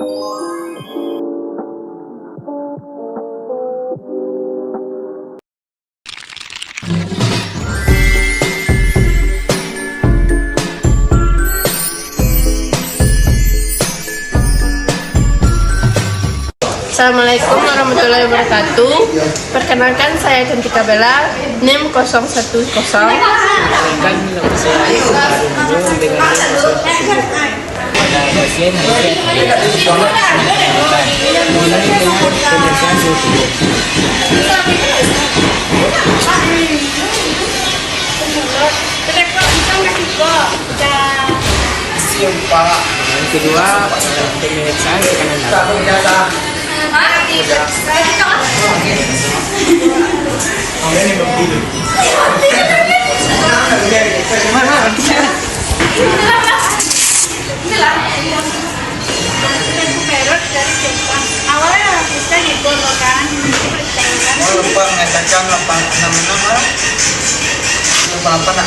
Assalamualaikum warahmatullahi wabarakatuh. Perkenalkan, saya Cantika Bella, NIM 010. Yang kedua, pemeriksaan tekanan darah. Awalnya bisa dibodoh kan, Lupa mengatakan 86 lupa apa nak?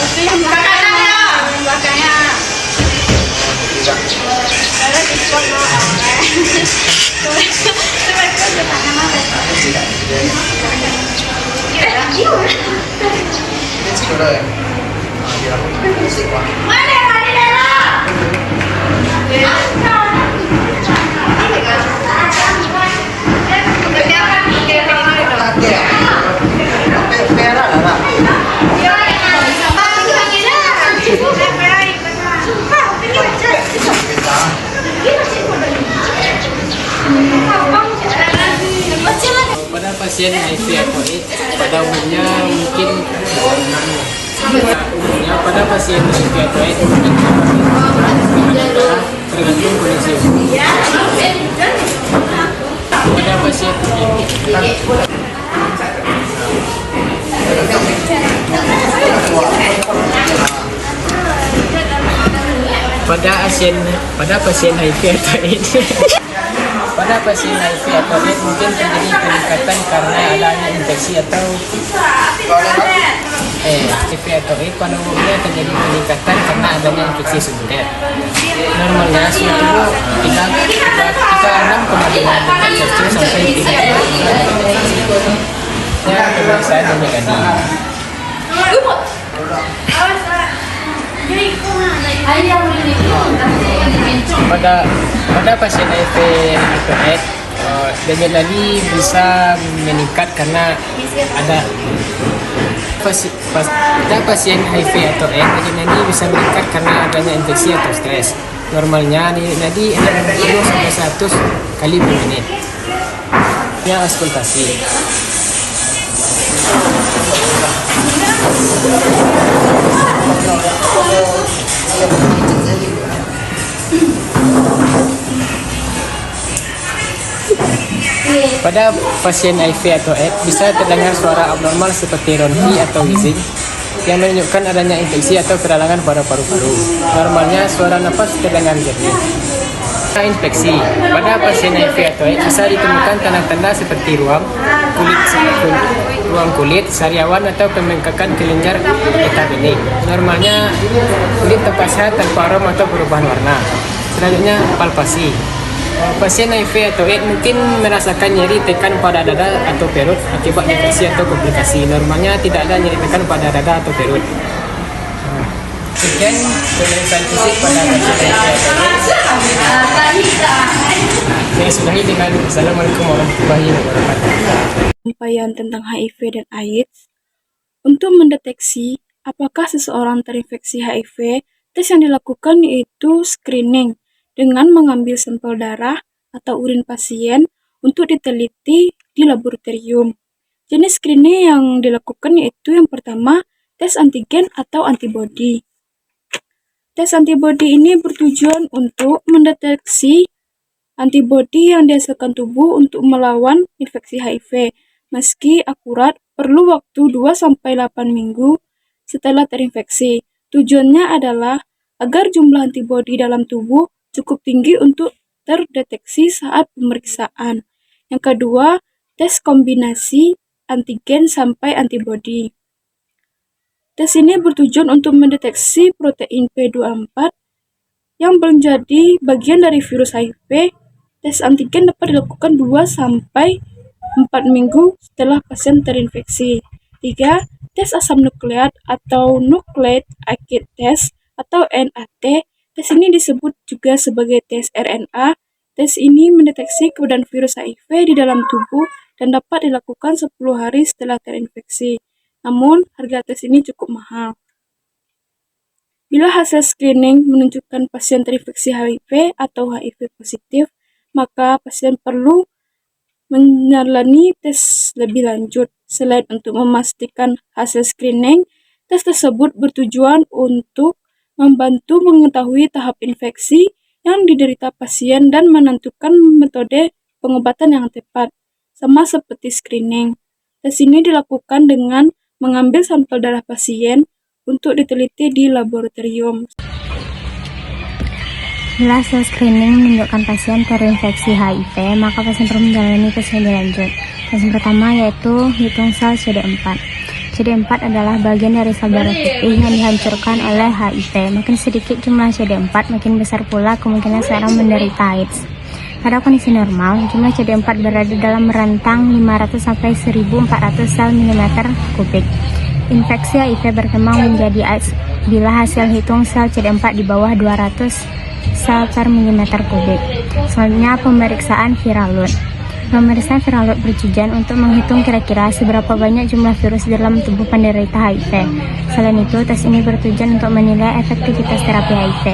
belakangnya ada dibodoh. Pada pasien HIV atau AIDS, pada umumnya mungkin pada pasien HIV atau AIDS tergantung kondisi. Pada pasien pada pasien HIV atau AIDS pada pasien HIV atau AIDS mungkin terjadi peningkatan karena adanya infeksi atau HIV atau AIDS pada umumnya terjadi peningkatan karena adanya infeksi sebenarnya. Normalnya suhu tubuh kita 36,5 sampai 3 ya pemeriksaan domestik. Pada pasien HIV atau AIDS, denyut nadi bisa meningkat karena ada pada pasien HIV atau AIDS, denyut nadi bisa meningkat karena adanya infeksi atau stres. Normalnya denyut nadi 60 sampai 100 kali per menit. Ya, auskultasi. Pada pasien HIV atau AIDS bisa terdengar suara abnormal seperti ronki atau wheezing yang menunjukkan adanya infeksi atau peradangan pada paru-paru. Normalnya suara nafas terdengar jernih. Infeksi pada pasien HIV atau AIDS bisa ditemukan tanda-tanda seperti ruam kulit, sariawan atau pembengkakan kelenjar getah bening. Normalnya kulit terpasang tanpa aroma atau perubahan warna. Selanjutnya palpasi. Pasien HIV atau AIDS mungkin merasakan nyeri tekan pada dada atau perut akibat infeksi atau komplikasi. Normalnya tidak ada nyeri tekan pada dada atau perut. Sekian pemeriksaan fisik pada pasien HIV atau AIDS. Saya sudahi dengan Assalamualaikum warahmatullahi wabarakatuh. Penyampaian tentang HIV dan AIDS. Untuk mendeteksi apakah seseorang terinfeksi HIV, tes yang dilakukan yaitu screening dengan mengambil sampel darah atau urin pasien untuk diteliti di laboratorium. Jenis screening yang dilakukan yaitu yang pertama, tes antigen atau antibodi. Tes antibodi ini bertujuan untuk mendeteksi antibodi yang dihasilkan tubuh untuk melawan infeksi HIV. Meski akurat, perlu waktu 2-8 minggu setelah terinfeksi. Tujuannya adalah agar jumlah antibodi dalam tubuh cukup tinggi untuk terdeteksi saat pemeriksaan. Yang kedua, tes kombinasi antigen sampai antibodi. Tes ini bertujuan untuk mendeteksi protein P24 yang menjadi bagian dari virus HIV tes antigen dapat dilakukan 2 sampai 4 minggu setelah pasien terinfeksi. 3. Tes asam nukleat atau Nucleic Acid Test atau NAT. Tes ini disebut juga sebagai tes RNA. Tes ini mendeteksi keberadaan virus HIV di dalam tubuh dan dapat dilakukan 10 hari setelah terinfeksi. Namun, harga tes ini cukup mahal. Bila hasil screening menunjukkan pasien terinfeksi HIV atau HIV positif, maka pasien perlu menjalani tes lebih lanjut. Selain untuk memastikan hasil screening, tes tersebut bertujuan untuk membantu mengetahui tahap infeksi yang diderita pasien dan menentukan metode pengobatan yang tepat. Sama seperti screening, tes ini dilakukan dengan mengambil sampel darah pasien untuk diteliti di laboratorium. Bila hasil screening menunjukkan pasien terinfeksi HIV, maka pasien perlu menjalani tes lebih lanjut. Tes pertama yaitu hitung sel CD4. CD4 adalah bagian dari sel darah putih yang dihancurkan oleh HIV. Makin sedikit jumlah CD4, makin besar pula kemungkinan seorang menderita AIDS. Pada kondisi normal, jumlah CD4 berada dalam rentang 500 sampai 1400 sel mm kubik. Infeksi HIV berkembang menjadi AIDS bila hasil hitung sel CD4 di bawah 200 sel per milimeter kubik. Selanjutnya, pemeriksaan viral load. Pemeriksaan viral load bertujuan untuk menghitung kira-kira seberapa banyak jumlah virus dalam tubuh penderita HIV. Selain itu, tes ini bertujuan untuk menilai efektivitas terapi HIV.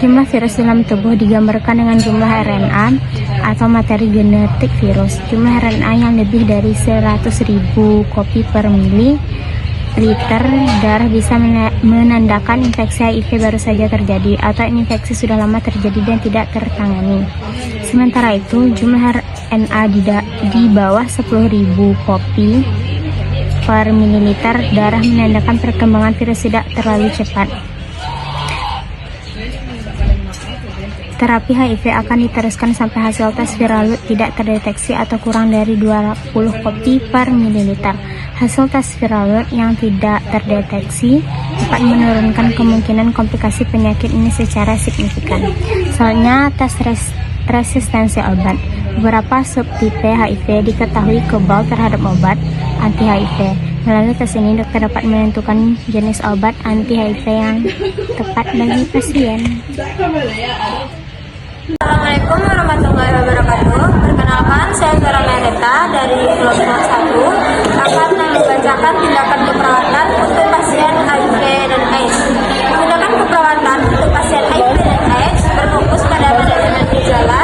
Jumlah virus dalam tubuh digambarkan dengan jumlah RNA atau materi genetik virus. Jumlah RNA yang lebih dari 100.000 kopi per mililiter darah bisa menandakan infeksi HIV baru saja terjadi atau infeksi sudah lama terjadi dan tidak tertangani. Sementara itu, jumlah RNA di bawah 10.000 kopi per mililiter darah menandakan perkembangan virus tidak terlalu cepat. Terapi HIV akan diteruskan sampai hasil tes viral load tidak terdeteksi atau kurang dari 20 kopi per mililiter. Hasil tes viral load yang tidak terdeteksi dapat menurunkan kemungkinan komplikasi penyakit ini secara signifikan. Soalnya tes resistensi obat. Beberapa subtipe HIV diketahui kebal terhadap obat anti-HIV. Melalui tes ini, dokter dapat menentukan jenis obat anti-HIV yang tepat bagi pasien. Assalamualaikum warahmatullahi wabarakatuh. Perkenalkan, saya Zara Mereta dari kelompok 1 akan membacakan tindakan keperawatan untuk pasien HIV dan AIDS. Tindakan keperawatan untuk pasien HIV dan AIDS berfokus pada manajemen gejala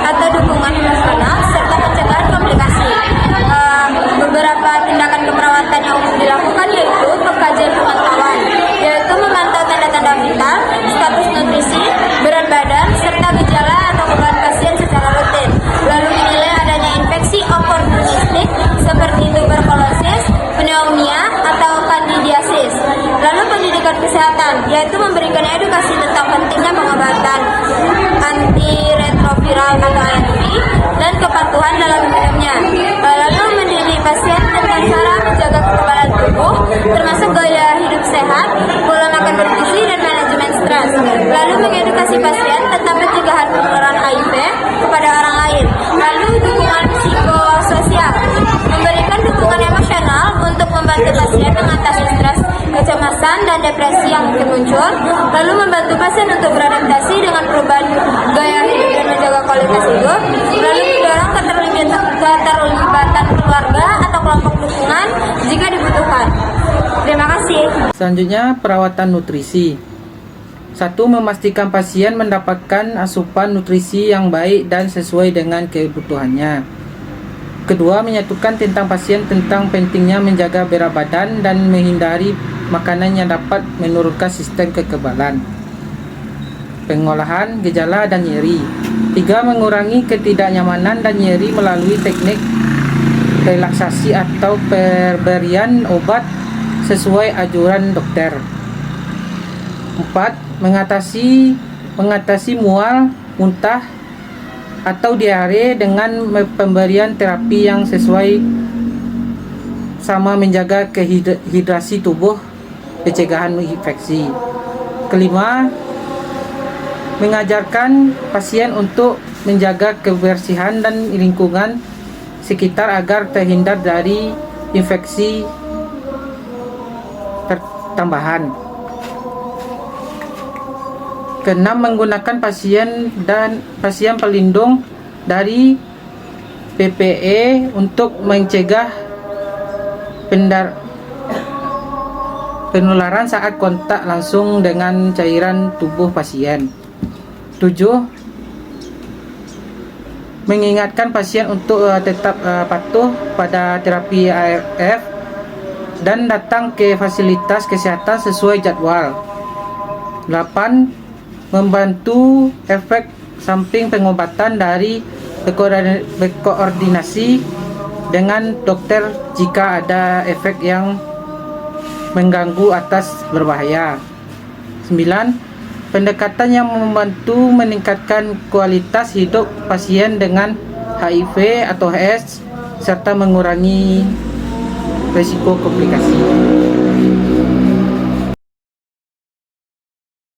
atau dukungan emosional serta pencegahan komplikasi. Beberapa tindakan keperawatan yang umum dilakukan yaitu pengkajian pemantauan, yaitu memantau tanda-tanda vital, status nutrisi, berat badan, serta gejala atau keluhan pasien secara rutin. Lalu menilai adanya infeksi oportunistik seperti tuberkulosis, pneumonia, atau kandidiasis. Lalu pendidikan kesehatan, yaitu memberikan edukasi tentang pentingnya pengobatan antiretroviral atau ARV dan kepatuhan dalam minumnya. Lalu mendidik pasien tentang cara menjaga kekebalan tubuh, termasuk gaya hidup sehat, pola makan bergizi, dan manajemen stres. Lalu mengedukasi pasien tentang pencegahan penularan HIV kepada orang lain. Lalu dukungan psikososial, memberikan dukungan emosional untuk membantu pasien mengatasi stres, kecemasan, dan depresi yang mungkin muncul. Lalu membantu pasien untuk beradaptasi dengan perubahan gaya hidup dan menjaga kualitas hidup. Lalu mendorong keterlibatan keluarga atau kelompok dukungan jika dibutuhkan. Terima kasih. Selanjutnya, perawatan nutrisi. 1. Memastikan pasien mendapatkan asupan nutrisi yang baik dan sesuai dengan kebutuhannya. Kedua, menyatukan tentang pasien tentang pentingnya menjaga berat badan dan menghindari makanan yang dapat menurunkan sistem kekebalan. Pengolahan gejala dan nyeri. 3. Mengurangi ketidaknyamanan dan nyeri melalui teknik relaksasi atau pemberian obat sesuai anjuran dokter. 4. Mengatasi mual, muntah, atau diare dengan pemberian terapi yang sesuai sama menjaga kehidrasi tubuh, pencegahan infeksi. Kelima, mengajarkan pasien untuk menjaga kebersihan dan lingkungan sekitar agar terhindar dari infeksi tambahan. Keenam, menggunakan pasien pelindung dari PPE untuk mencegah penularan saat kontak langsung dengan cairan tubuh pasien. 7. Mengingatkan pasien untuk tetap patuh pada terapi ARF dan datang ke fasilitas kesehatan sesuai jadwal. 8. Membantu efek samping pengobatan dari berkoordinasi dengan dokter jika ada efek yang mengganggu atas berbahaya. 9. Pendekatan yang membantu meningkatkan kualitas hidup pasien dengan HIV atau AIDS serta mengurangi risiko komplikasi.